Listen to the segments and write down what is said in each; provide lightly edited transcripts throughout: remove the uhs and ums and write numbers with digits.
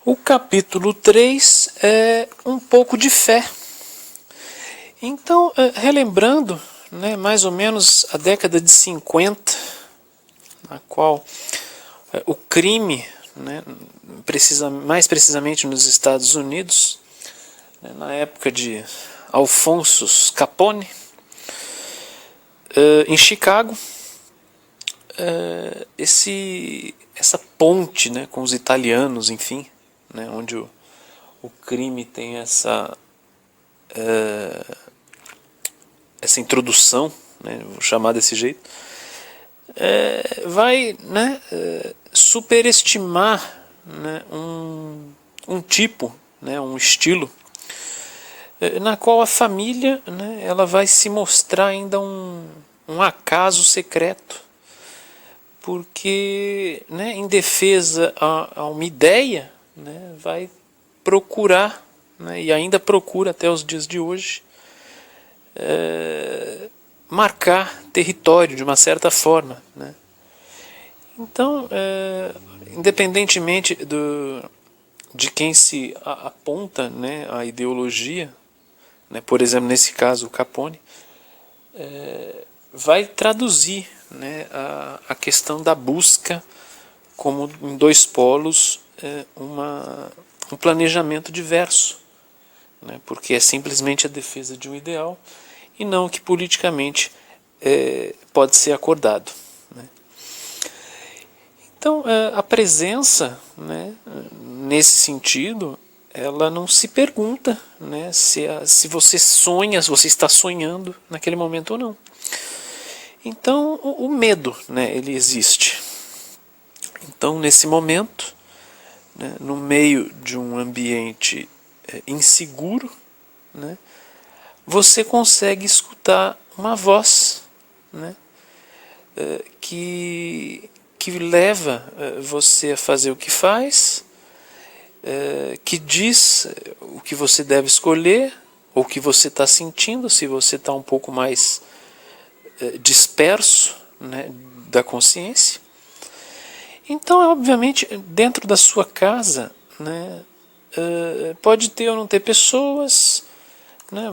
O capítulo 3 é um pouco de fé. Então, relembrando, mais ou menos a década de 50, na qual o crime, mais precisamente nos Estados Unidos, na época de Alphonsus Capone, em Chicago, essa ponte, com os italianos, enfim, onde o crime tem essa introdução, vou chamar desse jeito, vai superestimar um tipo, um estilo, na qual a família ela vai se mostrar ainda um acaso secreto, porque em defesa a uma ideia, vai procurar, e ainda procura até os dias de hoje, marcar território de uma certa forma. Então, independentemente de quem se aponta a ideologia, por exemplo, nesse caso o Capone, vai traduzir a questão da busca como em dois polos, um planejamento diverso, porque é simplesmente a defesa de um ideal e não o que politicamente pode ser acordado. Então, a presença, nesse sentido, ela não se pergunta se você sonha, se você está sonhando naquele momento ou não. Então, o medo, ele existe. Então, nesse momento, no meio de um ambiente inseguro, você consegue escutar uma voz que leva você a fazer o que faz, que diz o que você deve escolher, ou o que você está sentindo, se você está um pouco mais disperso da consciência. Então, obviamente, dentro da sua casa, pode ter ou não ter pessoas,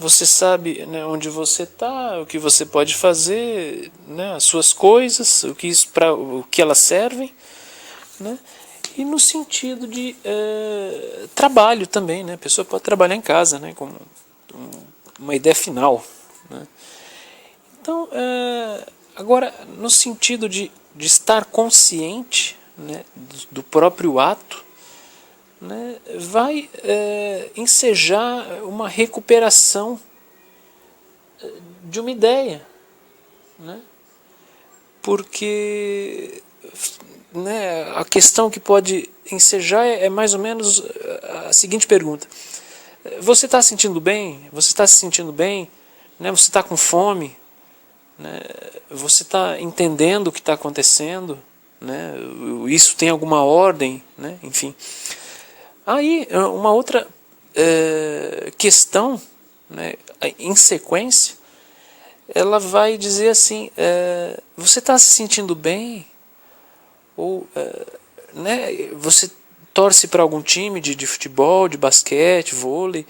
você sabe onde você está, o que você pode fazer, as suas coisas, para o que elas servem, e no sentido de trabalho também, a pessoa pode trabalhar em casa, como uma ideia final. Então, agora, no sentido de estar consciente do próprio ato, vai ensejar uma recuperação de uma ideia, porque a questão que pode ensejar é mais ou menos a seguinte pergunta: você está se sentindo bem? Você está se sentindo bem? Você está com fome? Você está entendendo o que está acontecendo? Isso tem alguma ordem? Enfim. Aí, uma outra questão, em sequência, ela vai dizer assim: você está se sentindo bem? Ou você torce para algum time de futebol, de basquete, vôlei?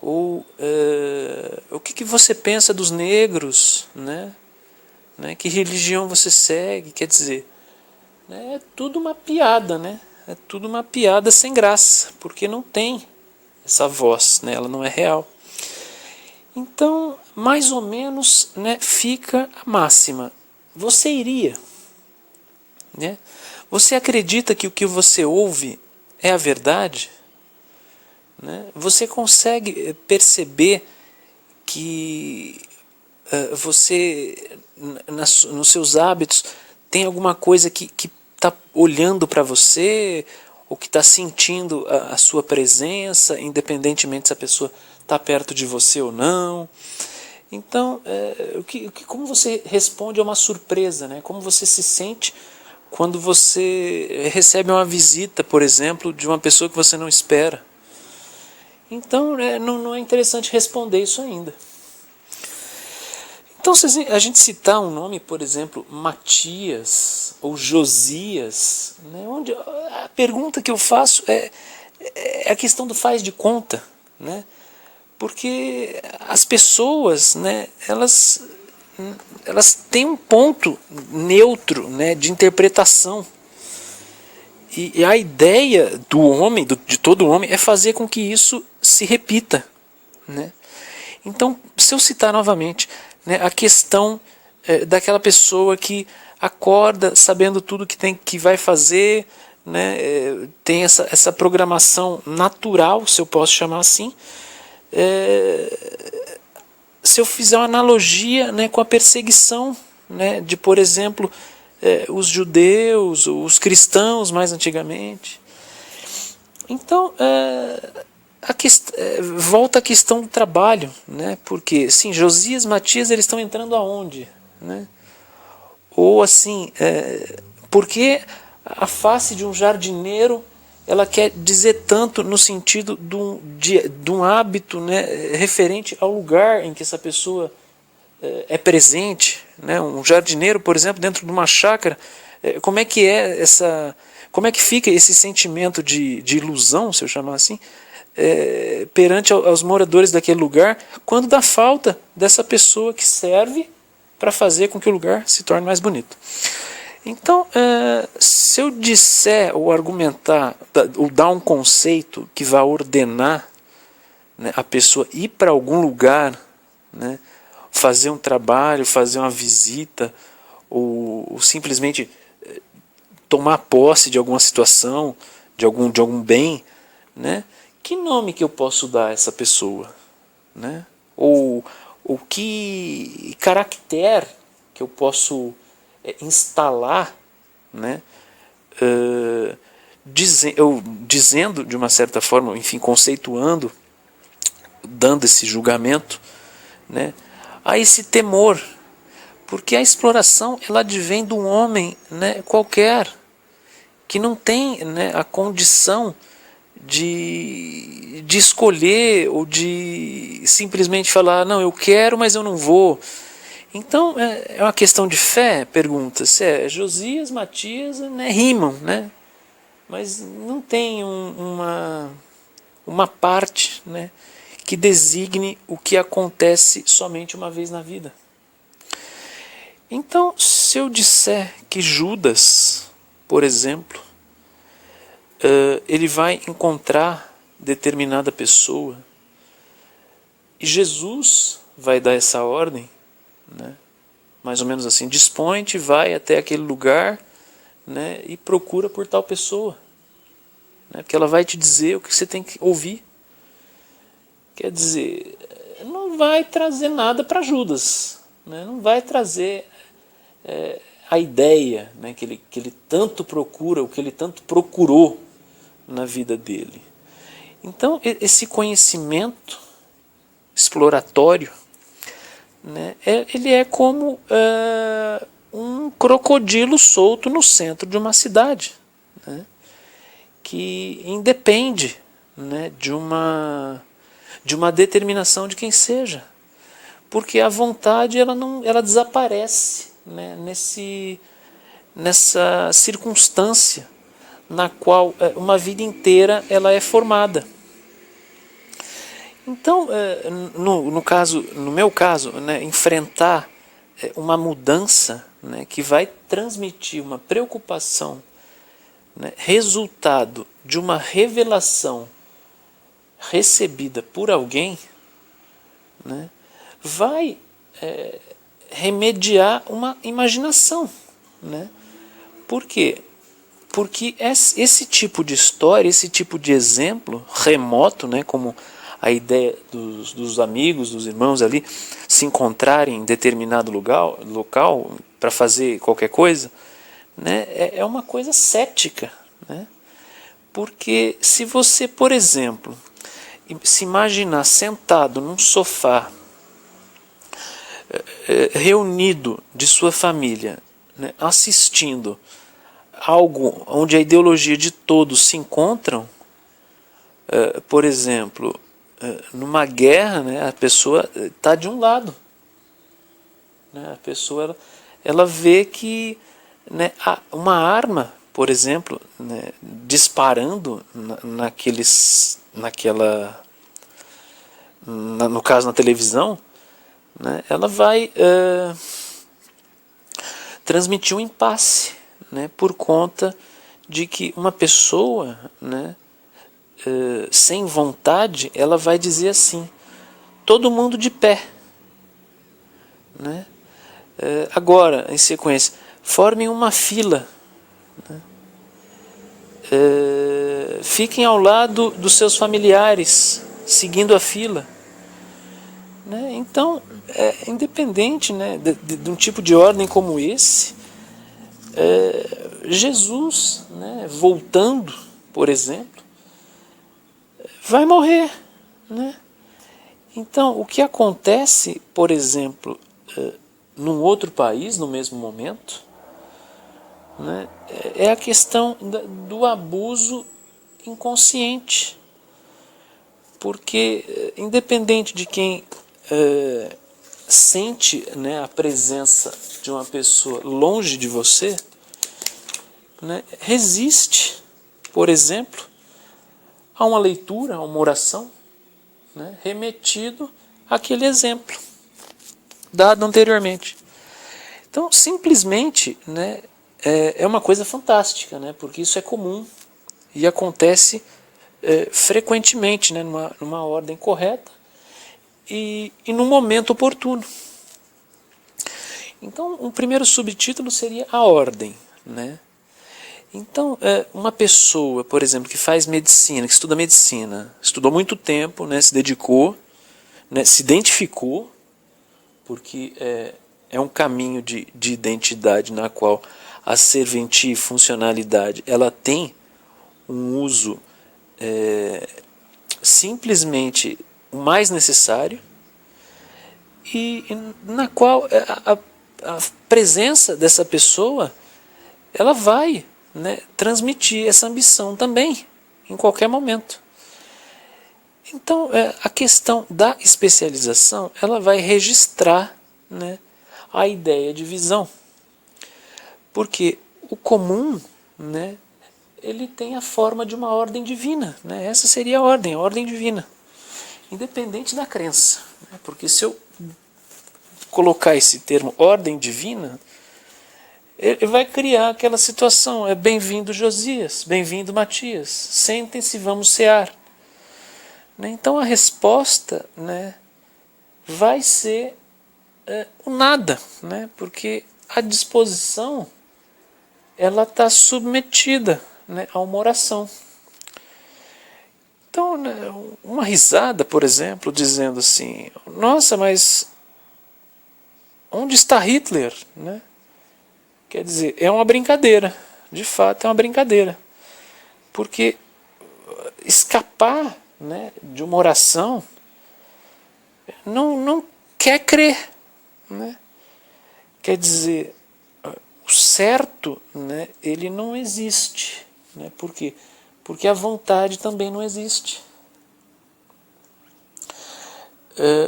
Ou o que você pensa dos negros? Que religião você segue? Quer dizer, é tudo uma piada, é tudo uma piada sem graça, porque não tem essa voz, ela não é real. Então, mais ou menos, fica a máxima: você iria? Você acredita que o que você ouve é a verdade? Você consegue perceber que você, nos seus hábitos, tem alguma coisa que está olhando para você, ou que está sentindo a sua presença, independentemente se a pessoa está perto de você ou não? Então, como você responde a uma surpresa, como você se sente quando você recebe uma visita, por exemplo, de uma pessoa que você não espera? Então, não é interessante responder isso ainda. Então, se a gente citar um nome, por exemplo, Matias ou Josias, onde a pergunta que eu faço é: é a questão do faz de conta, né? Porque as pessoas, né, elas têm um ponto neutro, né, de interpretação. E a ideia do homem, de todo homem, é fazer com que isso se repita, né? Então, se eu citar novamente, né, a questão daquela pessoa que acorda sabendo tudo que vai fazer, né, tem essa programação natural, se eu posso chamar assim, se eu fizer uma analogia, né, com a perseguição, né, de, por exemplo, os judeus, os cristãos mais antigamente. Então, volta a questão do trabalho, né? Porque, sim, Josias, Matias, eles estão entrando aonde? Né? Ou assim, porque a face de um jardineiro ela quer dizer tanto no sentido de um hábito, né, referente ao lugar em que essa pessoa é presente, né? Um jardineiro, por exemplo, dentro de uma chácara, como é que como é que fica esse sentimento de ilusão, se eu chamar assim, perante aos moradores daquele lugar, quando dá falta dessa pessoa que serve para fazer com que o lugar se torne mais bonito. Então, se eu disser ou argumentar ou dar um conceito que vá ordenar, né, a pessoa ir para algum lugar, né, fazer um trabalho, fazer uma visita, ou simplesmente tomar posse de alguma situação, de algum bem, né? Que nome que eu posso dar a essa pessoa? Né? Ou que caractere que eu posso instalar, né? Dizendo de uma certa forma, enfim, conceituando, dando esse julgamento, né, a esse temor, porque a exploração ela advém de um homem, né, qualquer, que não tem, né, a condição de escolher ou de simplesmente falar, não, eu quero, mas eu não vou. Então é uma questão de fé, pergunta, se Josias, Matias, né, rimam, né, mas não tem uma parte, né, que designe o que acontece somente uma vez na vida. Então, se eu disser que Judas, por exemplo, ele vai encontrar determinada pessoa e Jesus vai dar essa ordem, né, mais ou menos assim, dispõe-te, vai até aquele lugar, né, e procura por tal pessoa, né, porque ela vai te dizer o que você tem que ouvir. Quer dizer, não vai trazer nada para Judas, né? Não vai trazer a ideia, né, que ele tanto procura, o que ele tanto procurou na vida dele. Então, esse conhecimento exploratório, né, ele é como um crocodilo solto no centro de uma cidade, né, que independe, né, de uma determinação de quem seja, porque a vontade ela desaparece, né, nessa circunstância na qual uma vida inteira ela é formada. Então, no meu caso, né, enfrentar uma mudança, né, que vai transmitir uma preocupação, né, resultado de uma revelação recebida por alguém, né, vai remediar uma imaginação, né? Por quê? Porque esse tipo de história, esse tipo de exemplo remoto, né, como a ideia dos amigos, dos irmãos ali se encontrarem em determinado local para fazer qualquer coisa, né, é uma coisa cética, né? Porque se você, por exemplo, se imaginar sentado num sofá, reunido de sua família, né, assistindo algo onde a ideologia de todos se encontram, por exemplo, numa guerra, né, a pessoa está de um lado, né, a pessoa ela vê que, né, uma arma por exemplo, né, disparando no caso na televisão, né, ela vai transmitir um impasse, né, por conta de que uma pessoa, né, sem vontade, ela vai dizer assim: todo mundo de pé, né? Agora, em sequência, formem uma fila, né? Fiquem ao lado dos seus familiares, seguindo a fila, né? Então, independente, né, de um tipo de ordem como esse, Jesus, né, voltando, por exemplo, vai morrer, né? Então, o que acontece, por exemplo, num outro país, no mesmo momento, né, é a questão do abuso inconsciente. Porque, independente de quem sente, né, a presença de uma pessoa longe de você, né, resiste, por exemplo, a uma leitura, a uma oração, né, remetido àquele exemplo dado anteriormente. Então, simplesmente, né, é uma coisa fantástica, né, porque isso é comum e acontece frequentemente, né, numa ordem correta e no momento oportuno. Então, um primeiro subtítulo seria a ordem, né? Então, uma pessoa, por exemplo, que faz medicina, que estuda medicina, estudou muito tempo, né, se dedicou, né, se identificou, porque é um caminho de identidade na qual a serventia e funcionalidade ela tem um uso simplesmente o mais necessário e na qual a presença dessa pessoa ela vai, né, transmitir essa ambição também em qualquer momento. Então, a questão da especialização ela vai registrar, né, a ideia de visão, porque o comum, né, ele tem a forma de uma ordem divina, né? Essa seria a ordem divina, independente da crença, né? Porque se eu colocar esse termo ordem divina, ele vai criar aquela situação: bem-vindo Josias, bem-vindo Matias, sentem-se, vamos cear. Então a resposta, né, vai ser o nada, né, porque a disposição ela está submetida, né, a uma oração. Então, né, uma risada, por exemplo, dizendo assim: nossa, mas onde está Hitler? Né? Quer dizer, é uma brincadeira, de fato é uma brincadeira, porque escapar, né, de uma oração não quer crer, né? Quer dizer, o certo, né, ele não existe, né? Por quê? Porque a vontade também não existe.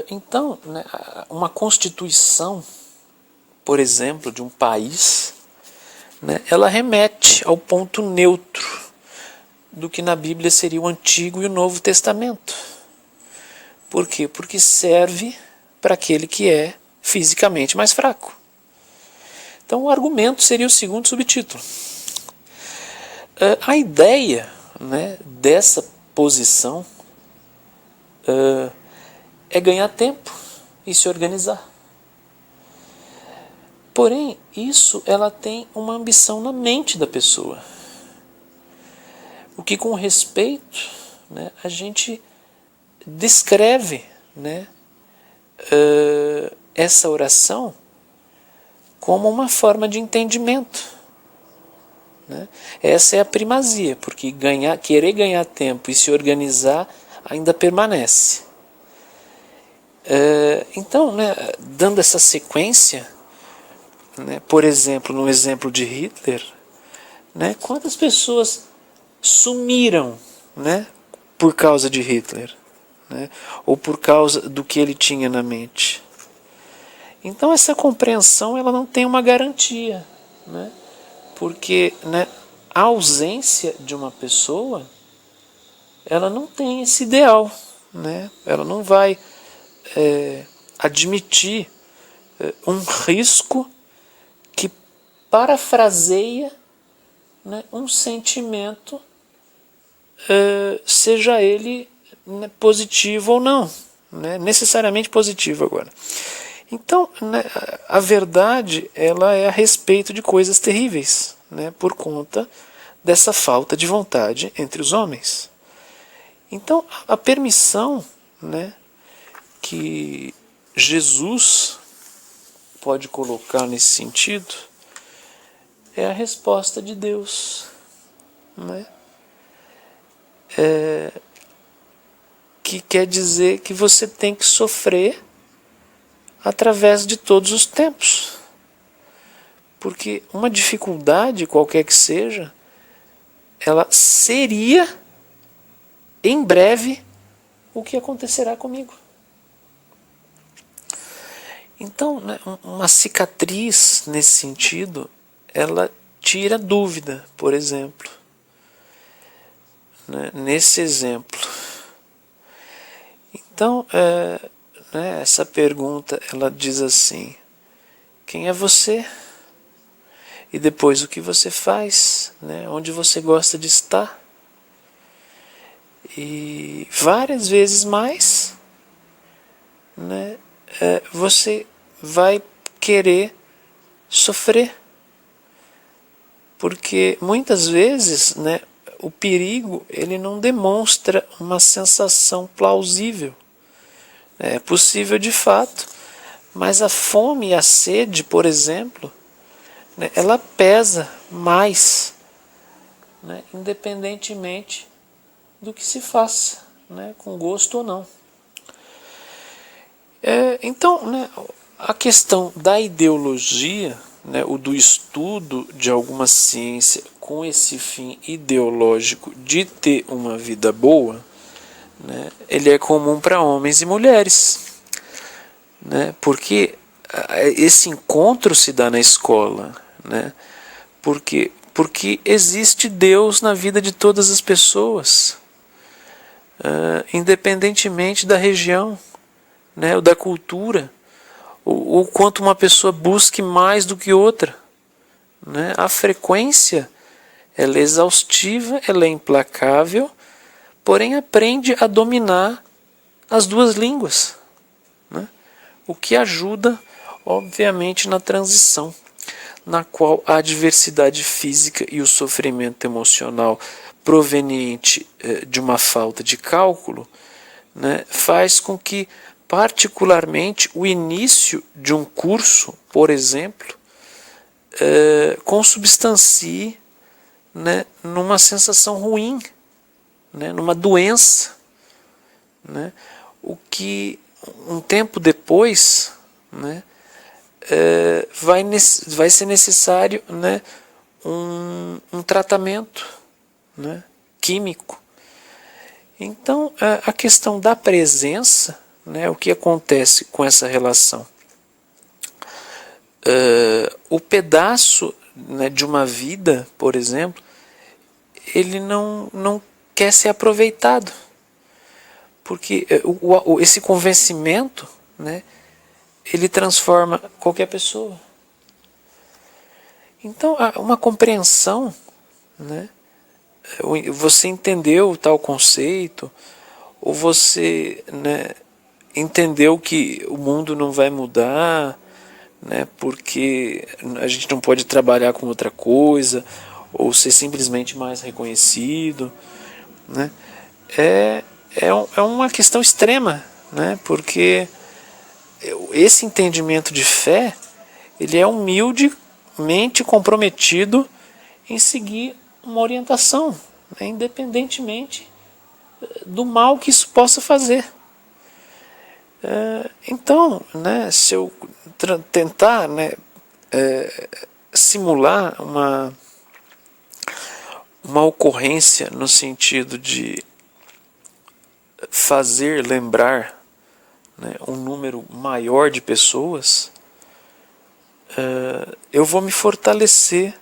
Então, né, uma constituição, por exemplo, de um país, né, ela remete ao ponto neutro do que na Bíblia seria o Antigo e o Novo Testamento. Por quê? Porque serve para aquele que é fisicamente mais fraco. Então o argumento seria o segundo subtítulo. A ideia, né, dessa posição é ganhar tempo e se organizar. Porém, isso ela tem uma ambição na mente da pessoa. O que com respeito, né, a gente descreve, né, essa oração como uma forma de entendimento. Né? Essa é a primazia, porque querer ganhar tempo e se organizar ainda permanece. Então, né, dando essa sequência, né, por exemplo, no exemplo de Hitler, né, quantas pessoas sumiram, né, por causa de Hitler, né, ou por causa do que ele tinha na mente? Então essa compreensão ela não tem uma garantia, né, porque, né, a ausência de uma pessoa, ela não tem esse ideal, né? Ela não vai admitir um risco que parafraseia, né, um sentimento, seja ele, né, positivo ou não, né, necessariamente positivo agora. Então, né, a verdade ela é a respeito de coisas terríveis, né, por conta dessa falta de vontade entre os homens. Então, a permissão, né, que Jesus pode colocar nesse sentido é a resposta de Deus, né? Que quer dizer que você tem que sofrer através de todos os tempos. Porque uma dificuldade, qualquer que seja, ela seria em breve o que acontecerá comigo. Então, né, uma cicatriz nesse sentido, ela tira dúvida, por exemplo. Né, nesse exemplo. Então, né, essa pergunta, ela diz assim: quem é você? E depois o que você faz? Né, onde você gosta de estar? E várias vezes mais, né, você vai querer sofrer. Porque muitas vezes, né, o perigo ele não demonstra uma sensação plausível. É possível de fato, mas a fome e a sede, por exemplo, né, ela pesa mais, né, independentemente do que se faça, né, com gosto ou não. Então, né, a questão da ideologia, né, o do estudo de alguma ciência com esse fim ideológico de ter uma vida boa, né, ele é comum para homens e mulheres, né, porque esse encontro se dá na escola, né, porque existe Deus na vida de todas as pessoas, independentemente da região, né, ou da cultura, ou quanto uma pessoa busque mais do que outra, né, a frequência ela é exaustiva, ela é implacável, porém aprende a dominar as duas línguas, né? O que ajuda, obviamente, na transição, na qual a adversidade física e o sofrimento emocional proveniente de uma falta de cálculo, né, faz com que, particularmente, o início de um curso, por exemplo, consubstancie, né, numa sensação ruim, né, numa doença, né, o que um tempo depois, né, vai ser necessário, né, um tratamento, né, químico. Então, a questão da presença, né, o que acontece com essa relação? O pedaço, né, de uma vida, por exemplo, ele não quer ser aproveitado, porque esse convencimento, né, ele transforma qualquer pessoa. Então, uma compreensão, né, você entendeu tal conceito, ou você, né, entendeu que o mundo não vai mudar, né, porque a gente não pode trabalhar com outra coisa, ou ser simplesmente mais reconhecido, né, é uma questão extrema, né, porque esse entendimento de fé ele é humildemente comprometido em seguir uma orientação, né, independentemente do mal que isso possa fazer. Então, né, se eu tentar, né, simular uma ocorrência no sentido de fazer lembrar, né, um número maior de pessoas, eu vou me fortalecer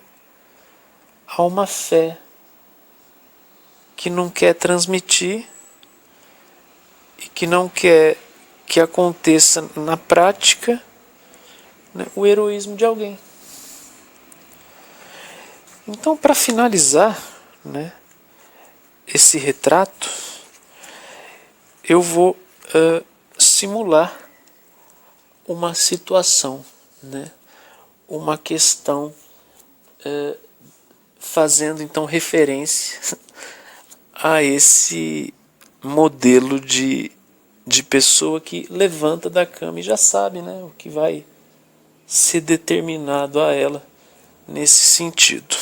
a uma fé que não quer transmitir e que não quer que aconteça na prática, né, o heroísmo de alguém. Então, para finalizar, né, esse retrato, eu vou simular uma situação, né, uma questão, fazendo então referência a esse modelo de pessoa que levanta da cama e já sabe, né, o que vai ser determinado a ela nesse sentido.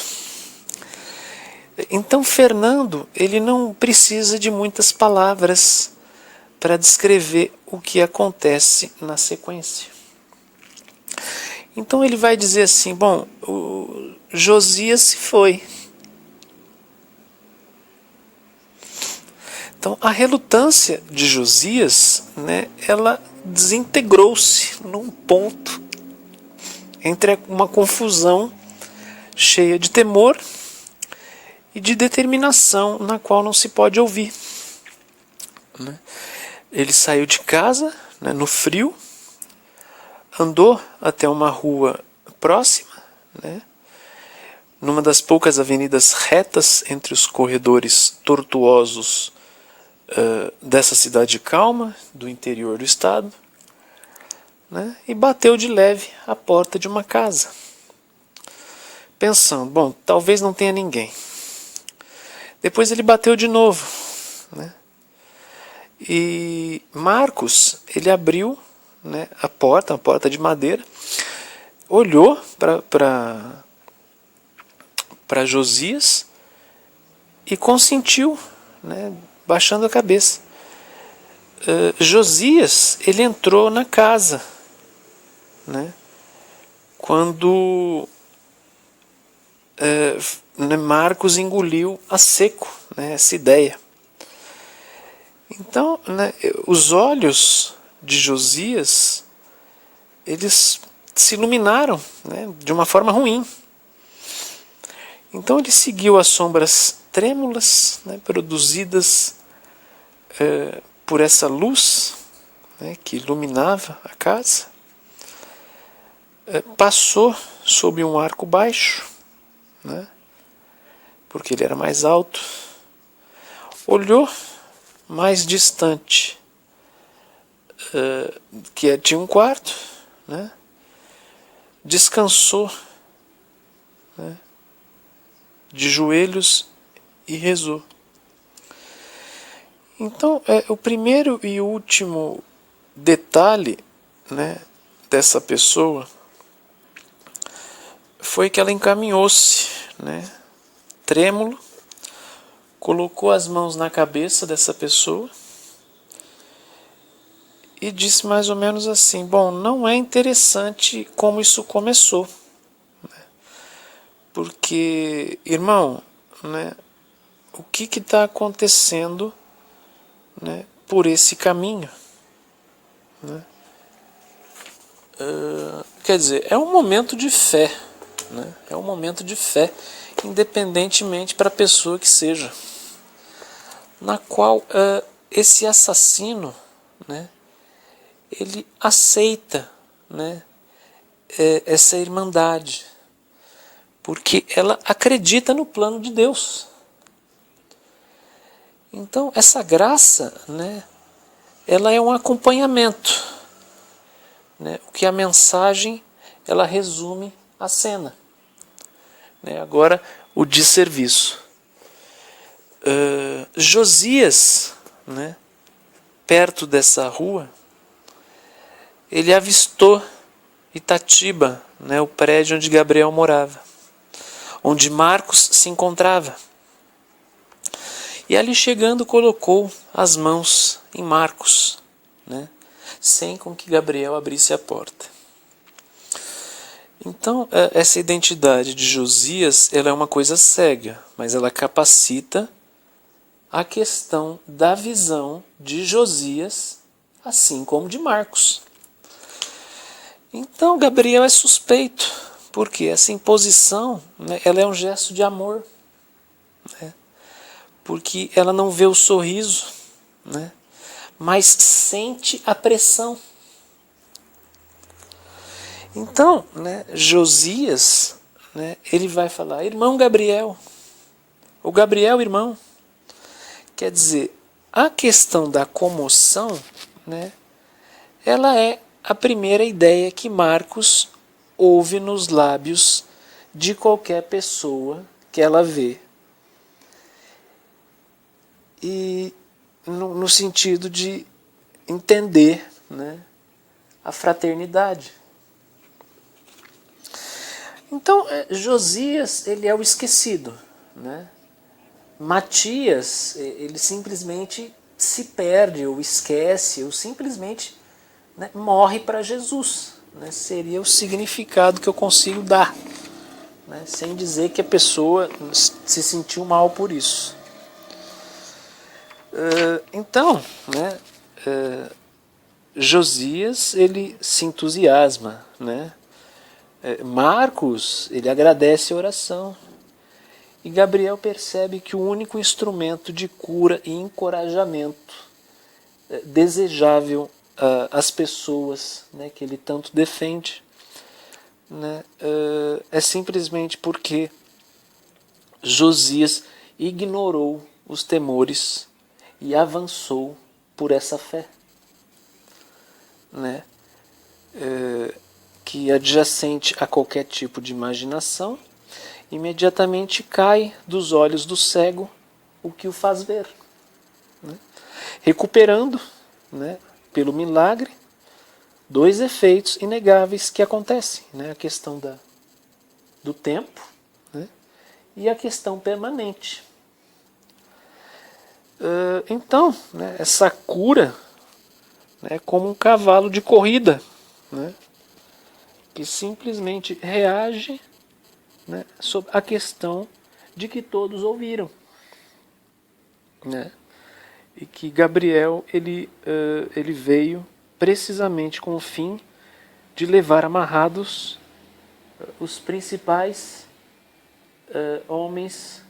Então Fernando, ele não precisa de muitas palavras para descrever o que acontece na sequência. Então ele vai dizer assim, bom, o Josias se foi. Então a relutância de Josias, né, ela desintegrou-se num ponto entre uma confusão cheia de temor e de determinação na qual não se pode ouvir. Ele saiu de casa, né, no frio, andou até uma rua próxima, né, numa das poucas avenidas retas entre os corredores tortuosos dessa cidade calma, do interior do estado, né, e bateu de leve à porta de uma casa, pensando, bom, talvez não tenha ninguém. Depois ele bateu de novo, né, e Marcos, ele abriu, né, a porta, uma porta de madeira, olhou para Josias e consentiu, né, baixando a cabeça. Josias, ele entrou na casa, né, quando Marcos engoliu a seco, né, essa ideia. Então, né, os olhos de Josias, eles se iluminaram, né, de uma forma ruim. Então ele seguiu as sombras trêmulas, né, produzidas por essa luz, né, que iluminava a casa, passou sob um arco baixo, né, porque ele era mais alto, olhou mais distante, que tinha um quarto, né, descansou, né, de joelhos e rezou. Então, o primeiro e último detalhe, né, dessa pessoa foi que ela encaminhou-se, né, trêmulo, colocou as mãos na cabeça dessa pessoa e disse mais ou menos assim, bom, não é interessante como isso começou, né, porque, irmão, né, o que está acontecendo, né, por esse caminho, né? Quer dizer, é um momento de fé, né? É um momento de fé, independentemente para a pessoa que seja, na qual esse assassino, né, ele aceita, né, essa irmandade, porque ela acredita no plano de Deus. Então essa graça, né, ela é um acompanhamento, né, o que a mensagem ela resume a cena, né. Agora o desserviço. Josias, né, perto dessa rua, ele avistou Itatiba, né, o prédio onde Gabriel morava, onde Marcos se encontrava. E ali chegando colocou as mãos em Marcos, né, sem com que Gabriel abrisse a porta. Então essa identidade de Josias, ela é uma coisa cega, mas ela capacita a questão da visão de Josias, assim como de Marcos. Então Gabriel é suspeito, Porque essa imposição, né, ela é um gesto de amor, né? Porque ela não vê o sorriso, né, mas sente a pressão. Então, né, Josias, né, ele vai falar, irmão Gabriel, o Gabriel irmão. Quer dizer, a questão da comoção, né, ela é a primeira ideia que Marcos ouve nos lábios de qualquer pessoa que ela vê. E no sentido de entender, né, a fraternidade. Então, Josias, ele é o esquecido, né? Matias, ele simplesmente se perde, ou esquece, ou simplesmente, né, morre para Jesus. Né? Seria o significado que eu consigo dar, né? Sem dizer que a pessoa se sentiu mal por isso. Então, né, Josias, ele se entusiasma, né? Marcos, ele agradece a oração. E Gabriel percebe que o único instrumento de cura e encorajamento desejável às pessoas, né, que ele tanto defende, né, é simplesmente porque Josias ignorou os temores e avançou por essa fé, né, que adjacente a qualquer tipo de imaginação, imediatamente cai dos olhos do cego o que o faz ver, né? Recuperando, né, pelo milagre, dois efeitos inegáveis que acontecem, né? A questão do tempo, né, e a questão permanente. Então, né, essa cura, né, é como um cavalo de corrida, né, que simplesmente reage, né, sobre a questão de que todos ouviram, né, e que Gabriel ele veio precisamente com o fim de levar amarrados os principais homens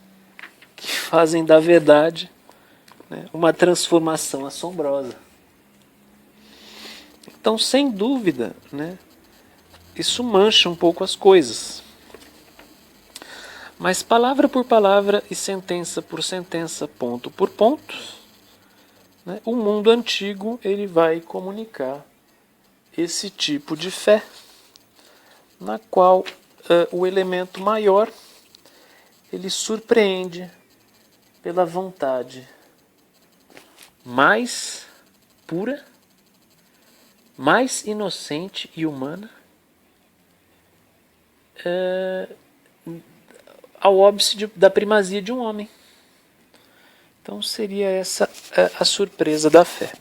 que fazem da verdade, né, uma transformação assombrosa. Então, sem dúvida, né, isso mancha um pouco as coisas. Mas palavra por palavra e sentença por sentença, ponto por ponto, né, o mundo antigo ele vai comunicar esse tipo de fé, na qual o elemento maior ele surpreende pela vontade mais pura, mais inocente e humana, ao óbice da primazia de um homem. Então seria essa a surpresa da fé.